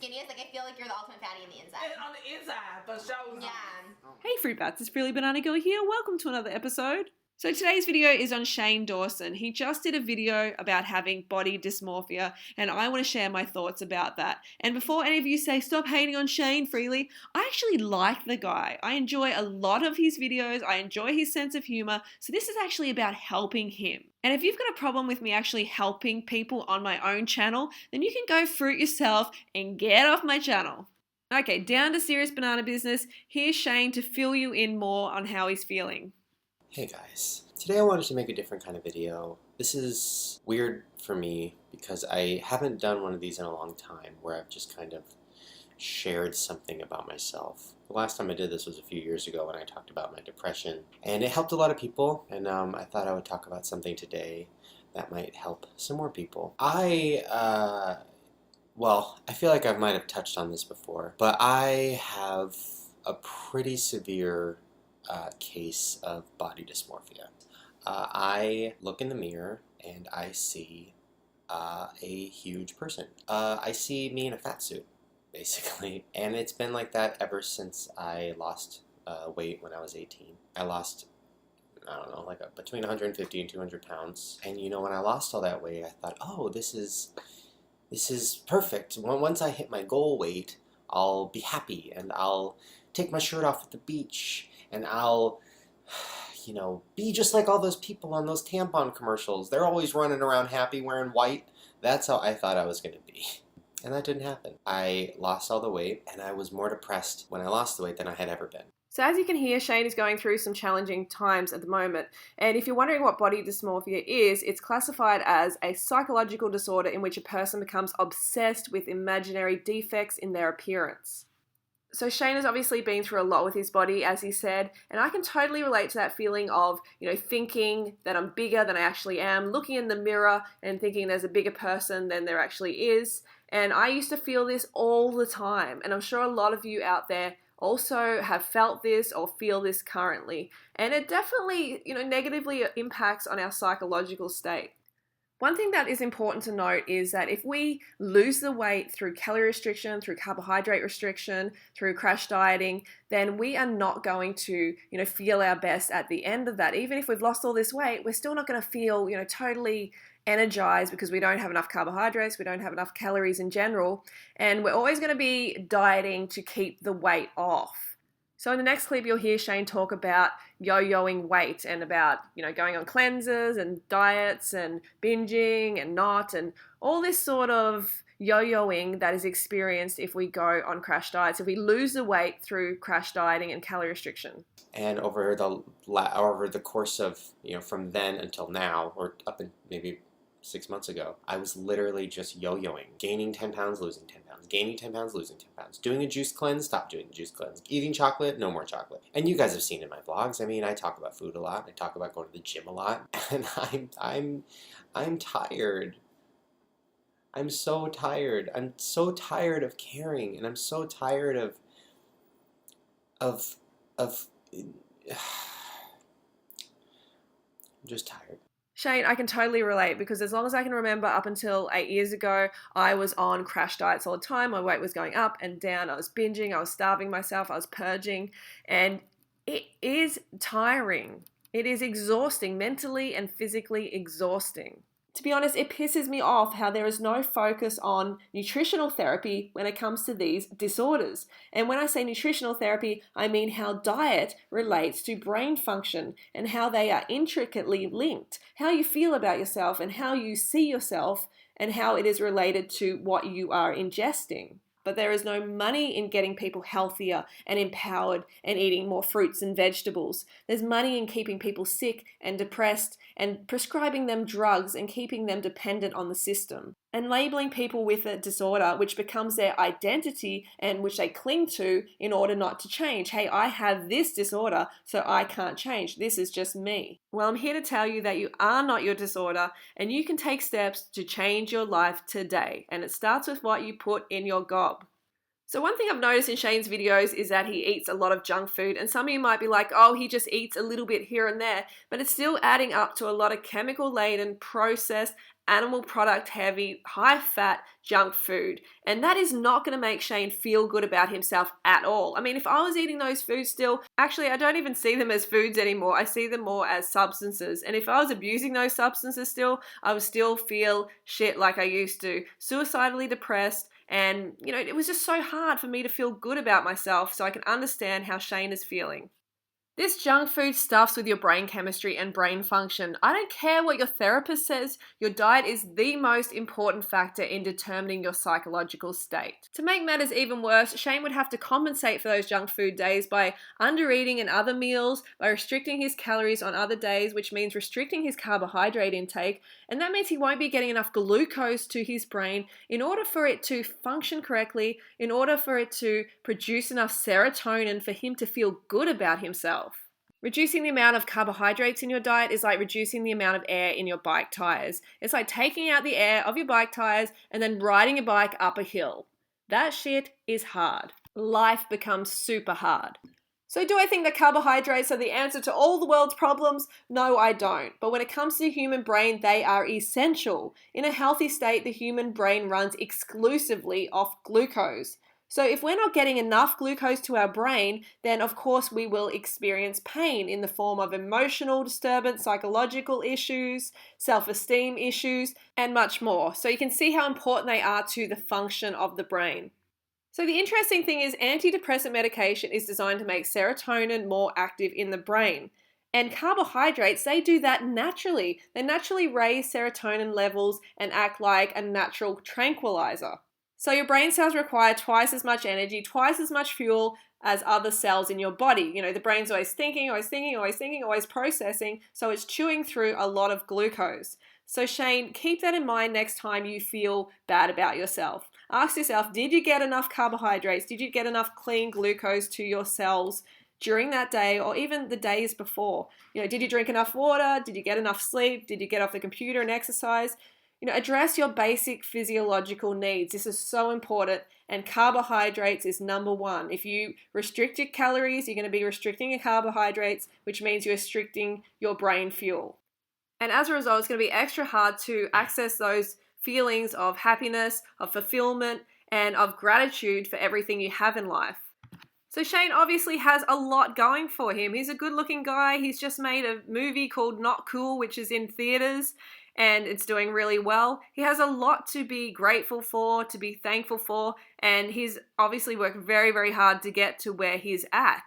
skinniest. Like, I feel like you're the ultimate fatty on the inside. And on the inside, for sure. Yeah. Hey Fruit Bats, it's Frilly Banana Girl here. Welcome to another episode. So today's video is on Shane Dawson. He just did a video about having body dysmorphia, and I want to share my thoughts about that. And before any of you say, stop hating on Shane, Freely, I actually like the guy. I enjoy a lot of his videos. I enjoy his sense of humor. So this is actually about helping him. And if you've got a problem with me actually helping people on my own channel, then you can go fruit yourself and get off my channel. Okay, down to serious banana business. Here's Shane to fill you in more on how he's feeling. Hey guys, today I wanted to make a different kind of video. This is weird for me because I haven't done one of these in a long time where I've just kind of shared something about myself. The last time I did this was a few years ago when I talked about my depression, and it helped a lot of people, and I thought I would talk about something today that might help some more people. Well, I feel like I might have touched on this before, but I have a pretty severe case of body dysmorphia. I look in the mirror and I see a huge person. I see me in a fat suit, basically, and it's been like that ever since I lost weight when I was 18. I lost, I don't know, like between 150 and 200 pounds, and you know, when I lost all that weight, I thought, oh, this is perfect. Once I hit my goal weight, I'll be happy, and I'll take my shirt off at the beach, and I'll, you know, be just like all those people on those tampon commercials. They're always running around happy wearing white. That's how I thought I was going to be. And that didn't happen. I lost all the weight, and I was more depressed when I lost the weight than I had ever been. So as you can hear, Shane is going through some challenging times at the moment. And if you're wondering what body dysmorphia is, it's classified as a psychological disorder in which a person becomes obsessed with imaginary defects in their appearance. So Shane has obviously been through a lot with his body, as he said, and I can totally relate to that feeling of, you know, thinking that I'm bigger than I actually am, looking in the mirror and thinking there's a bigger person than there actually is. And I used to feel this all the time, and I'm sure a lot of you out there also have felt this or feel this currently. And it definitely, you know, negatively impacts on our psychological state. One thing that is important to note is that if we lose the weight through calorie restriction, through carbohydrate restriction, through crash dieting, then we are not going to, you know, feel our best at the end of that. Even if we've lost all this weight, we're still not going to feel, you know, totally energized because we don't have enough carbohydrates, we don't have enough calories in general, and we're always going to be dieting to keep the weight off. So in the next clip, you'll hear Shane talk about yo-yoing weight and about, you know, going on cleanses and diets and binging and not, and all this sort of yo-yoing that is experienced if we go on crash diets, if we lose the weight through crash dieting and calorie restriction. And over the course of, you know, from then until now, or up in maybe 6 months ago, I was literally just yo-yoing, gaining 10 pounds, losing 10 pounds, gaining 10 pounds, losing 10 pounds, doing a juice cleanse, stop doing a juice cleanse, eating chocolate, no more chocolate. And you guys have seen in my vlogs, I mean, I talk about food a lot, I talk about going to the gym a lot, and I'm tired. I'm so tired. I'm so tired of caring, and I'm so tired of I'm just tired. Shane, I can totally relate because as long as I can remember, up until 8 years ago, I was on crash diets all the time. My weight was going up and down. I was binging. I was starving myself. I was purging. And it is tiring. It is exhausting, mentally and physically exhausting. To be honest, it pisses me off how there is no focus on nutritional therapy when it comes to these disorders. And when I say nutritional therapy, I mean how diet relates to brain function and how they are intricately linked. How you feel about yourself and how you see yourself and how it is related to what you are ingesting. But there is no money in getting people healthier and empowered and eating more fruits and vegetables. There's money in keeping people sick and depressed and prescribing them drugs and keeping them dependent on the system. And labeling people with a disorder which becomes their identity and which they cling to in order not to change. Hey, I have this disorder, so I can't change. This is just me. Well, I'm here to tell you that you are not your disorder and you can take steps to change your life today. And it starts with what you put in your gob. So one thing I've noticed in Shane's videos is that he eats a lot of junk food, and some of you might be like, oh, he just eats a little bit here and there, but it's still adding up to a lot of chemical-laden, processed, animal product heavy, high fat junk food. And that is not going to make Shane feel good about himself at all. I mean, if I was eating those foods still, actually, I don't even see them as foods anymore. I see them more as substances. And if I was abusing those substances still, I would still feel shit like I used to, suicidally depressed. And, it was just so hard for me to feel good about myself, so I can understand how Shane is feeling. This junk food stuffs with your brain chemistry and brain function. I don't care what your therapist says, your diet is the most important factor in determining your psychological state. To make matters even worse, Shane would have to compensate for those junk food days by under-eating in other meals, by restricting his calories on other days, which means restricting his carbohydrate intake, and that means he won't be getting enough glucose to his brain in order for it to function correctly, in order for it to produce enough serotonin for him to feel good about himself. Reducing the amount of carbohydrates in your diet is like reducing the amount of air in your bike tires. It's like taking out the air of your bike tires and then riding your bike up a hill. That shit is hard. Life becomes super hard. So do I think that carbohydrates are the answer to all the world's problems? No, I don't. But when it comes to the human brain, they are essential. In a healthy state, the human brain runs exclusively off glucose. So if we're not getting enough glucose to our brain, then of course we will experience pain in the form of emotional disturbance, psychological issues, self-esteem issues, and much more. So you can see how important they are to the function of the brain. So the interesting thing is antidepressant medication is designed to make serotonin more active in the brain. And carbohydrates, they do that naturally. They naturally raise serotonin levels and act like a natural tranquilizer. So your brain cells require twice as much energy, twice as much fuel as other cells in your body. The brain's always thinking, always processing, so it's chewing through a lot of glucose. So Shane, keep that in mind next time you feel bad about yourself. Ask yourself, did you get enough carbohydrates? Did you get enough clean glucose to your cells during that day or even the days before? Did you drink enough water? Did you get enough sleep? Did you get off the computer and exercise? Address your basic physiological needs. This is so important, and carbohydrates is number one. If you restrict your calories, you're going to be restricting your carbohydrates, which means you're restricting your brain fuel. And as a result, it's going to be extra hard to access those feelings of happiness, of fulfillment, and of gratitude for everything you have in life. So Shane obviously has a lot going for him. He's a good-looking guy. He's just made a movie called Not Cool, which is in theaters, and it's doing really well. He has a lot to be grateful for, to be thankful for, and he's obviously worked very, very hard to get to where he's at.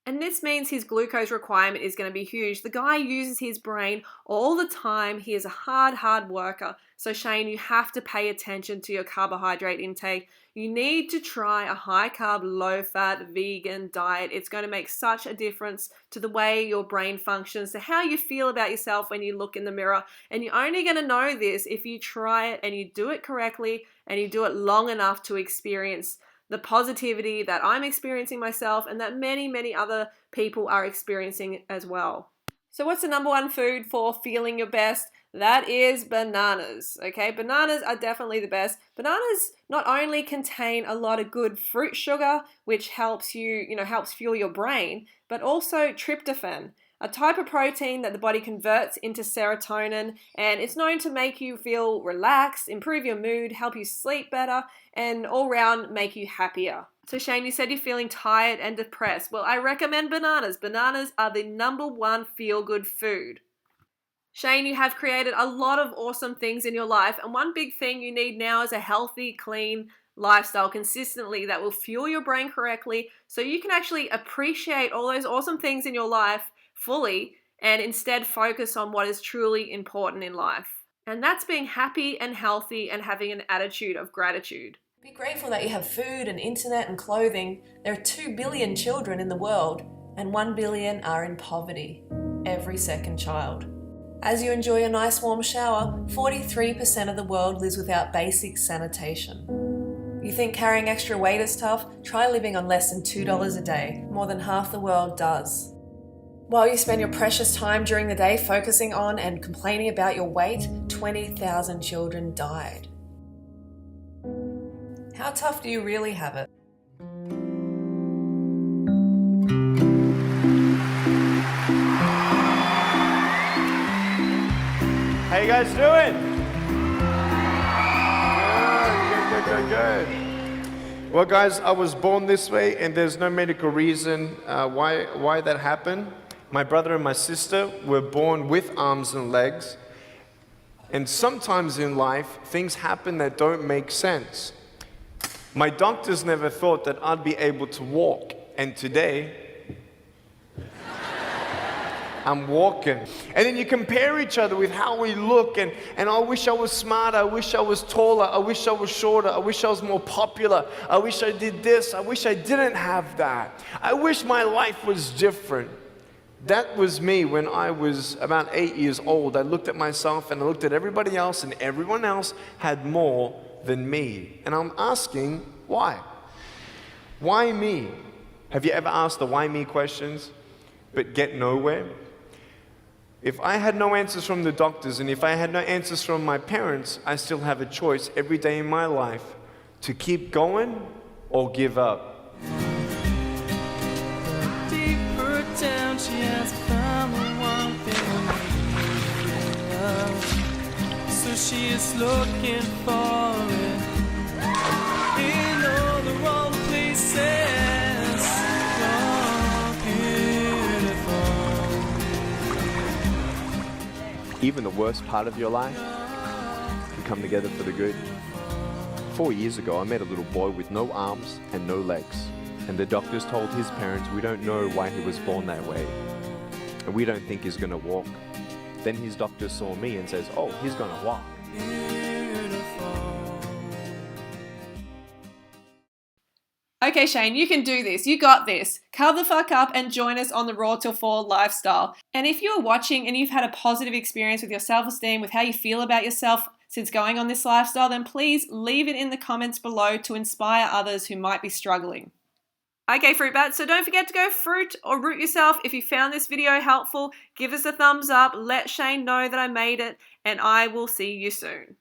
And this means his glucose requirement is going to be huge. The guy uses his brain all the time. He is a hard worker. So Shane, you have to pay attention to your carbohydrate intake. You need to try a high-carb, low-fat, vegan diet. It's going to make such a difference to the way your brain functions, to how you feel about yourself when you look in the mirror. And you're only going to know this if you try it and you do it correctly and you do it long enough to experience the positivity that I'm experiencing myself and that many, many other people are experiencing as well. So what's the number one food for feeling your best? That is bananas, okay? Bananas are definitely the best. Bananas not only contain a lot of good fruit sugar, which helps you, helps fuel your brain, but also tryptophan, a type of protein that the body converts into serotonin, and it's known to make you feel relaxed, improve your mood, help you sleep better, and all round make you happier. So Shane, you said you're feeling tired and depressed. Well, I recommend bananas. Bananas are the number one feel-good food. Shane, you have created a lot of awesome things in your life, and one big thing you need now is a healthy, clean lifestyle consistently that will fuel your brain correctly so you can actually appreciate all those awesome things in your life fully and instead focus on what is truly important in life. And that's being happy and healthy and having an attitude of gratitude. Be grateful that you have food and internet and clothing. There are 2 billion children in the world, and 1 billion are in poverty. Every second child. As you enjoy a nice warm shower, 43% of the world lives without basic sanitation. You think carrying extra weight is tough? Try living on less than $2 a day. More than half the world does. While you spend your precious time during the day focusing on and complaining about your weight, 20,000 children died. How tough do you really have it? How you guys doing? good. Well, guys, I was born this way, and there's no medical reason why that happened. My brother and my sister were born with arms and legs, and sometimes in life, things happen that don't make sense. My doctors never thought that I'd be able to walk, and today, I'm walking. And then you compare each other with how we look, and I wish I was smarter, I wish I was taller, I wish I was shorter, I wish I was more popular, I wish I did this, I wish I didn't have that. I wish my life was different. That was me when I was about 8 years old. I looked at myself and I looked at everybody else, and everyone else had more than me. And I'm asking, why? Why me? Have you ever asked the why me questions, but get nowhere? If I had no answers from the doctors, and if I had no answers from my parents, I still have a choice every day in my life to keep going or give up. Deeper down, she has found the one thing love. So she is looking for it in all the wrong places. Even the worst part of your life can come together for the good. 4 years ago, I met a little boy with no arms and no legs. And the doctors told his parents, we don't know why he was born that way. And we don't think he's gonna walk. Then his doctor saw me and says, oh, he's gonna walk. Okay, Shane, you can do this. You got this. Curl the fuck up and join us on the Raw Till 4 lifestyle. And if you're watching and you've had a positive experience with your self-esteem, with how you feel about yourself since going on this lifestyle, then please leave it in the comments below to inspire others who might be struggling. Okay, fruit bats, so don't forget to go fruit or root yourself. If you found this video helpful, give us a thumbs up, let Shane know that I made it, and I will see you soon.